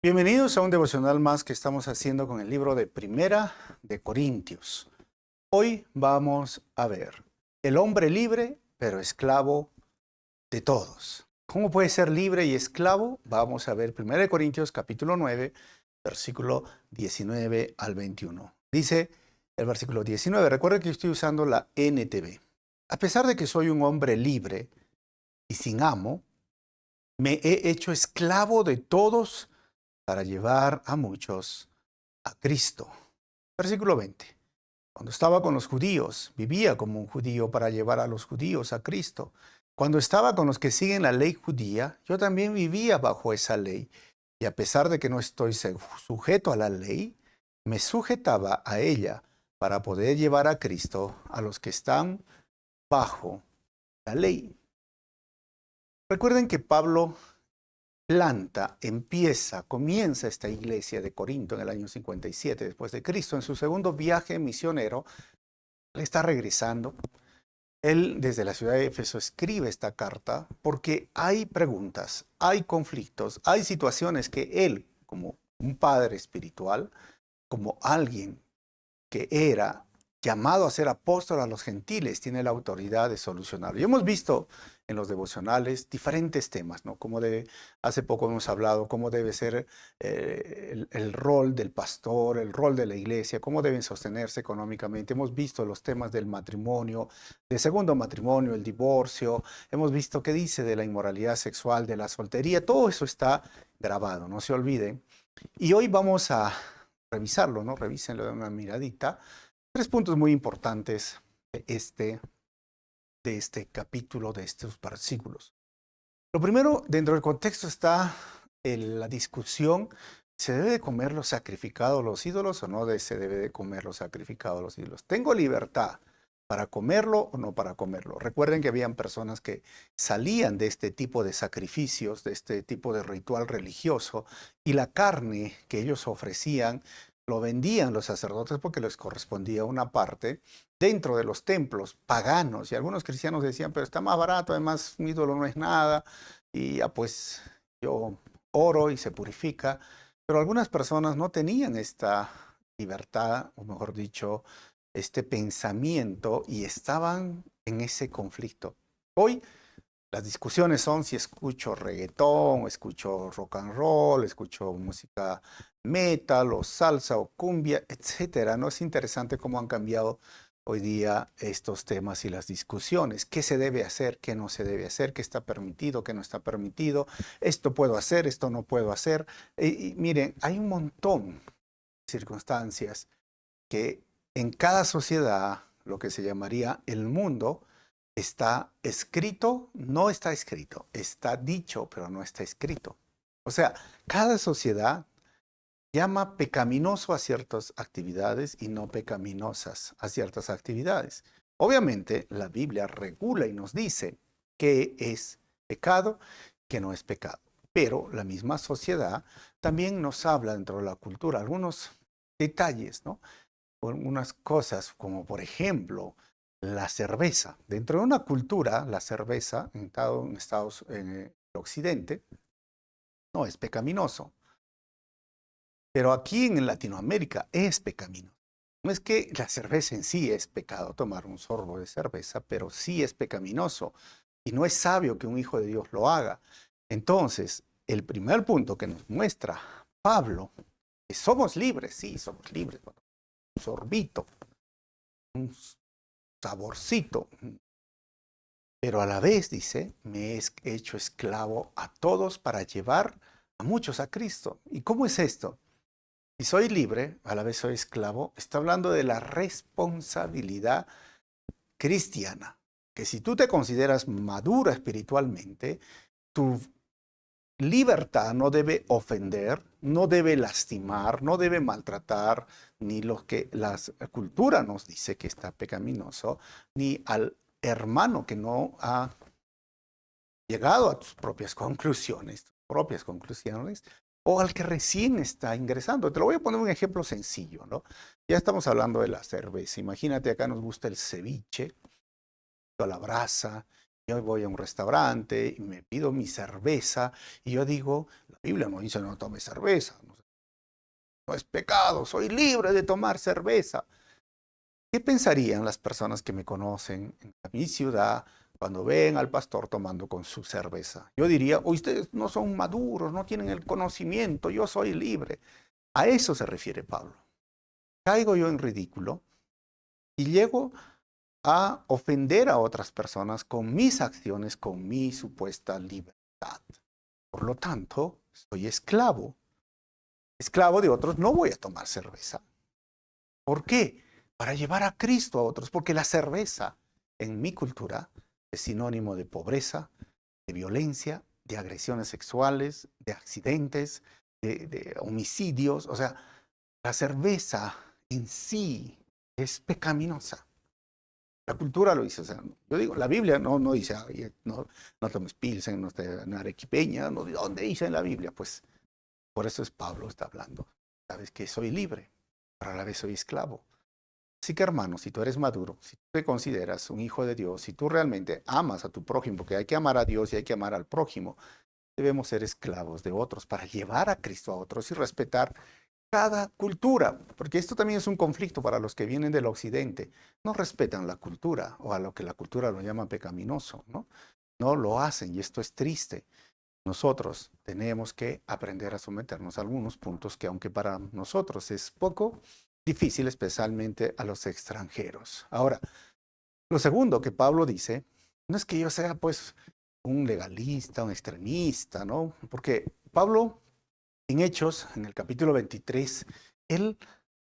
Bienvenidos a un devocional más que estamos haciendo con el libro de Primera de Corintios. Hoy vamos a ver el hombre libre, pero esclavo de todos. ¿Cómo puede ser libre y esclavo? Vamos a ver Primera de Corintios capítulo 9, versículo 19 al 21. Dice el versículo 19, recuerda que estoy usando la NTV. A pesar de que soy un hombre libre y sin amo, me he hecho esclavo de todos para llevar a muchos a Cristo. Versículo 20. Cuando estaba con los judíos, vivía como un judío para llevar a los judíos a Cristo. Cuando estaba con los que siguen la ley judía, yo también vivía bajo esa ley. Y a pesar de que no estoy sujeto a la ley, me sujetaba a ella para poder llevar a Cristo a los que están bajo la ley. Recuerden que Pablo comienza esta iglesia de Corinto en el año 57 después de Cristo. En su segundo viaje misionero, él está regresando. Él desde la ciudad de Éfeso escribe esta carta porque hay preguntas, hay conflictos, hay situaciones que él, como un padre espiritual, como alguien que era llamado a ser apóstol a los gentiles, tiene la autoridad de solucionarlo. Y hemos visto en los devocionales diferentes temas, ¿no? Hace poco hemos hablado cómo debe ser el rol del pastor, el rol de la iglesia, cómo deben sostenerse económicamente. Hemos visto los temas del matrimonio, del segundo matrimonio, el divorcio. Hemos visto qué dice de la inmoralidad sexual, de la soltería. Todo eso está grabado, no se olviden. Y hoy vamos a revisarlo, ¿no? Revísenlo de una miradita. Tres puntos muy importantes de este capítulo, de estos versículos. Lo primero, dentro del contexto está la discusión, ¿se debe de comer lo sacrificado a los ídolos o no se debe de comer lo sacrificado a los ídolos? ¿Tengo libertad para comerlo o no para comerlo? Recuerden que habían personas que salían de este tipo de sacrificios, de este tipo de ritual religioso, y la carne que ellos ofrecían lo vendían los sacerdotes porque les correspondía una parte dentro de los templos paganos. Y algunos cristianos decían, pero está más barato, además un ídolo no es nada, y ya pues yo oro y se purifica. Pero algunas personas no tenían esta libertad, o mejor dicho, este pensamiento, y estaban en ese conflicto. Hoy las discusiones son si escucho reggaetón, o escucho rock and roll, escucho música metal o salsa o cumbia, etcétera. No es interesante cómo han cambiado hoy día estos temas y las discusiones. ¿Qué se debe hacer? ¿Qué no se debe hacer? ¿Qué está permitido? ¿Qué no está permitido? Esto puedo hacer, esto no puedo hacer. Y miren, hay un montón de circunstancias que en cada sociedad, lo que se llamaría el mundo, está escrito, no está escrito, está dicho, pero no está escrito. O sea, cada sociedad llama pecaminoso a ciertas actividades y no pecaminosas a ciertas actividades. Obviamente, la Biblia regula y nos dice qué es pecado, qué no es pecado. Pero la misma sociedad también nos habla dentro de la cultura algunos detalles, ¿no? Unas cosas como, por ejemplo, la cerveza. Dentro de una cultura, la cerveza, en el occidente, no es pecaminoso. Pero aquí en Latinoamérica es pecaminoso. No es que la cerveza en sí es pecado, tomar un sorbo de cerveza, pero sí es pecaminoso. Y no es sabio que un hijo de Dios lo haga. Entonces, el primer punto que nos muestra Pablo, que somos libres, sí, somos libres. Un sorbito, un saborcito. Pero a la vez, dice, me he hecho esclavo a todos para llevar a muchos a Cristo. ¿Y cómo es esto? Si soy libre, a la vez soy esclavo, está hablando de la responsabilidad cristiana. Que si tú te consideras madura espiritualmente, tu libertad no debe ofender, no debe lastimar, no debe maltratar, ni lo que la cultura nos dice que está pecaminoso, ni al hermano que no ha llegado a tus propias conclusiones, o al que recién está ingresando. Te lo voy a poner un ejemplo sencillo, ¿no? Ya estamos hablando de la cerveza. Imagínate, acá nos gusta el ceviche, a la brasa, Yo voy a un restaurante y me pido mi cerveza y yo digo, la Biblia no dice no tome cerveza, no es pecado, soy libre de tomar cerveza. ¿Qué pensarían las personas que me conocen en mi ciudad cuando ven al pastor tomando con su cerveza? Yo diría, ustedes no son maduros, no tienen el conocimiento, yo soy libre. A eso se refiere Pablo. Caigo yo en ridículo y llego a ofender a otras personas con mis acciones, con mi supuesta libertad. Por lo tanto, soy esclavo. Esclavo de otros, no voy a tomar cerveza. ¿Por qué? Para llevar a Cristo a otros, porque la cerveza en mi cultura es sinónimo de pobreza, de violencia, de agresiones sexuales, de accidentes, de homicidios. O sea, la cerveza en sí es pecaminosa. La cultura lo dice. O sea, yo digo, la Biblia no dice, no tomes pilsen, no estés en arequipeña, no, ¿dónde dice en la Biblia? Pues por eso es Pablo está hablando. Sabes que soy libre, pero a la vez soy esclavo. Así que hermano, si tú eres maduro, si tú te consideras un hijo de Dios, si tú realmente amas a tu prójimo, porque hay que amar a Dios y hay que amar al prójimo, debemos ser esclavos de otros para llevar a Cristo a otros y respetar cada cultura, porque esto también es un conflicto para los que vienen del occidente. No respetan la cultura o a lo que la cultura lo llama pecaminoso, ¿no? No lo hacen y esto es triste. Nosotros tenemos que aprender a someternos a algunos puntos que aunque para nosotros es poco, difícil, especialmente a los extranjeros. Ahora, lo segundo que Pablo dice, no es que yo sea pues un legalista, un extremista, ¿no? Porque Pablo en Hechos, en el capítulo 23, él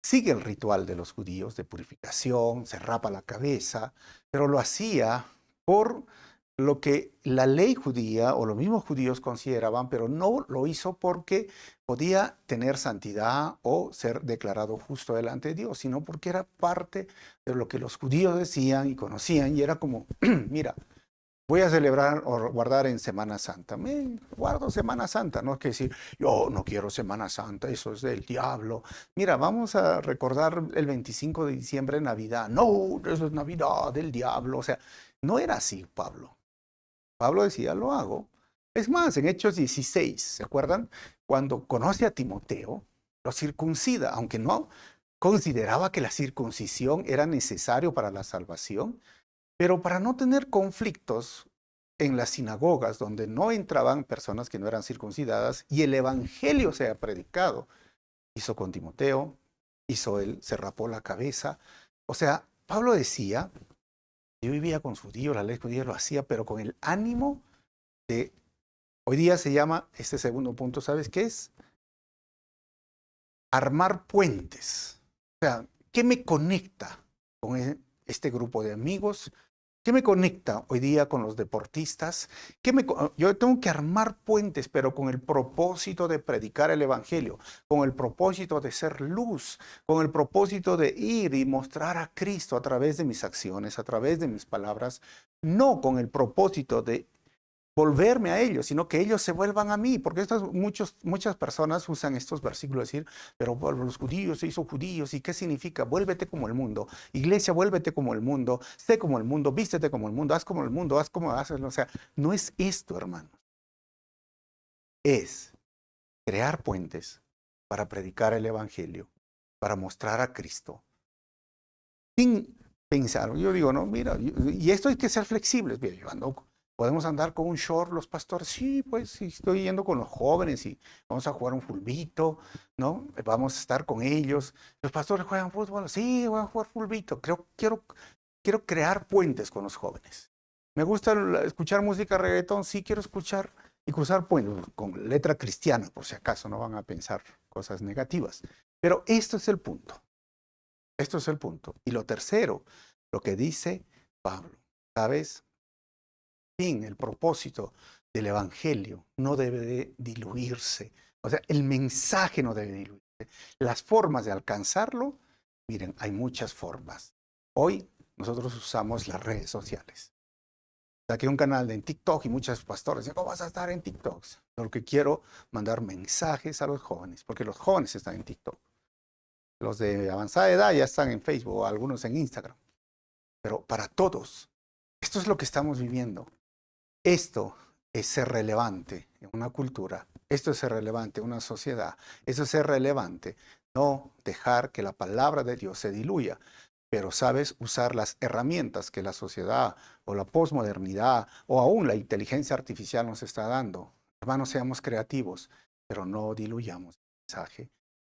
sigue el ritual de los judíos de purificación, se rapa la cabeza, pero lo hacía por lo que la ley judía o los mismos judíos consideraban, pero no lo hizo porque podía tener santidad o ser declarado justo delante de Dios, sino porque era parte de lo que los judíos decían y conocían y era como, mira, voy a celebrar o guardar en Semana Santa. Me guardo Semana Santa, no es que decir, yo no quiero Semana Santa, eso es del diablo. Mira, vamos a recordar el 25 de diciembre, Navidad. No, eso es Navidad del diablo. O sea, no era así, Pablo. Pablo decía, lo hago. Es más, en Hechos 16, ¿se acuerdan? Cuando conoce a Timoteo, lo circuncida, aunque no consideraba que la circuncisión era necesario para la salvación, pero para no tener conflictos en las sinagogas donde no entraban personas que no eran circuncidadas y el evangelio sea predicado, hizo con Timoteo, hizo él, se rapó la cabeza. O sea, Pablo decía, yo vivía con judíos, la ley judía lo hacía, pero con el ánimo de, hoy día se llama, este segundo punto, ¿sabes qué es? Armar puentes. O sea, ¿qué me conecta con este grupo de amigos? ¿Qué me conecta hoy día con los deportistas? Yo tengo que armar puentes, pero con el propósito de predicar el Evangelio, con el propósito de ser luz, con el propósito de ir y mostrar a Cristo a través de mis acciones, a través de mis palabras, no con el propósito de volverme a ellos, sino que ellos se vuelvan a mí, porque muchas personas usan estos versículos decir, pero los judíos se hizo judíos, ¿y qué significa? Vuélvete como el mundo, iglesia, vuélvete como el mundo, sé como el mundo, vístete como el mundo, haz como el mundo, haz como haces, o sea, no es esto, hermanos, es crear puentes para predicar el evangelio, para mostrar a Cristo, sin pensar, yo digo, no, mira, y esto hay que ser flexibles, mira, yo ando. ¿Podemos andar con un short los pastores? Sí, pues sí, estoy yendo con los jóvenes y vamos a jugar un fulbito, ¿no? Vamos a estar con ellos. ¿Los pastores juegan fútbol? Sí, voy a jugar fulbito. Quiero crear puentes con los jóvenes. ¿Me gusta escuchar música reggaetón? Sí, quiero escuchar y cruzar puentes con letra cristiana, por si acaso, no van a pensar cosas negativas. Pero esto es el punto. Esto es el punto. Y lo tercero, lo que dice Pablo, ¿sabes? Fin, el propósito del evangelio no debe de diluirse. O sea, el mensaje no debe diluirse. Las formas de alcanzarlo, miren, hay muchas formas. Hoy nosotros usamos las redes sociales. Saqué un canal en TikTok y muchos pastores dicen, ¿cómo vas a estar en TikTok? Lo que quiero mandar mensajes a los jóvenes, porque los jóvenes están en TikTok. Los de avanzada edad ya están en Facebook, algunos en Instagram. Pero para todos, esto es lo que estamos viviendo. Esto es ser relevante en una cultura, esto es ser relevante en una sociedad, esto es ser relevante, no dejar que la palabra de Dios se diluya, pero sabes usar las herramientas que la sociedad o la posmodernidad o aún la inteligencia artificial nos está dando. Hermanos, seamos creativos, pero no diluyamos el mensaje.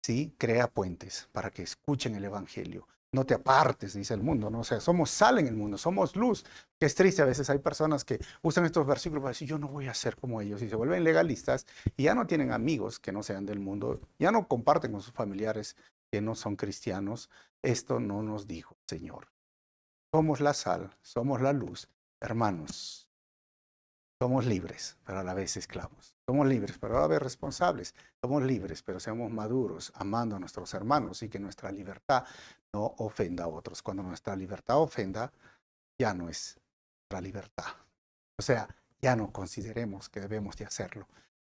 Sí, crea puentes para que escuchen el Evangelio. No te apartes, dice el mundo, ¿no? O sea, somos sal en el mundo, somos luz. Que es triste, a veces hay personas que usan estos versículos para decir, yo no voy a ser como ellos, y se vuelven legalistas y ya no tienen amigos que no sean del mundo, ya no comparten con sus familiares que no son cristianos. Esto no nos dijo el Señor. Somos la sal, somos la luz. Hermanos, somos libres, pero a la vez esclavos. Somos libres, pero a la vez responsables. Somos libres, pero seamos maduros, amando a nuestros hermanos y que nuestra libertad no ofenda a otros. Cuando nuestra libertad ofenda, ya no es nuestra libertad. O sea, ya no consideremos que debemos de hacerlo.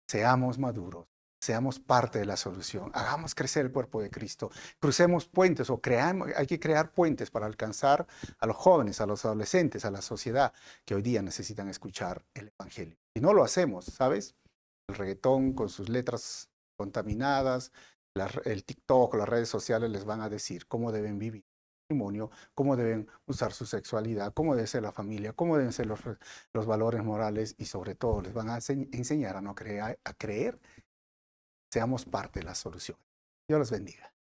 Seamos maduros, seamos parte de la solución, hagamos crecer el cuerpo de Cristo, crucemos puentes o creamos, hay que crear puentes para alcanzar a los jóvenes, a los adolescentes, a la sociedad que hoy día necesitan escuchar el Evangelio. Y no lo hacemos, ¿sabes? El reggaetón con sus letras contaminadas, el TikTok, las redes sociales les van a decir cómo deben vivir el matrimonio, cómo deben usar su sexualidad, cómo debe ser la familia, cómo deben ser los valores morales y sobre todo les van a enseñar a no creer, a creer, seamos parte de la solución. Dios los bendiga.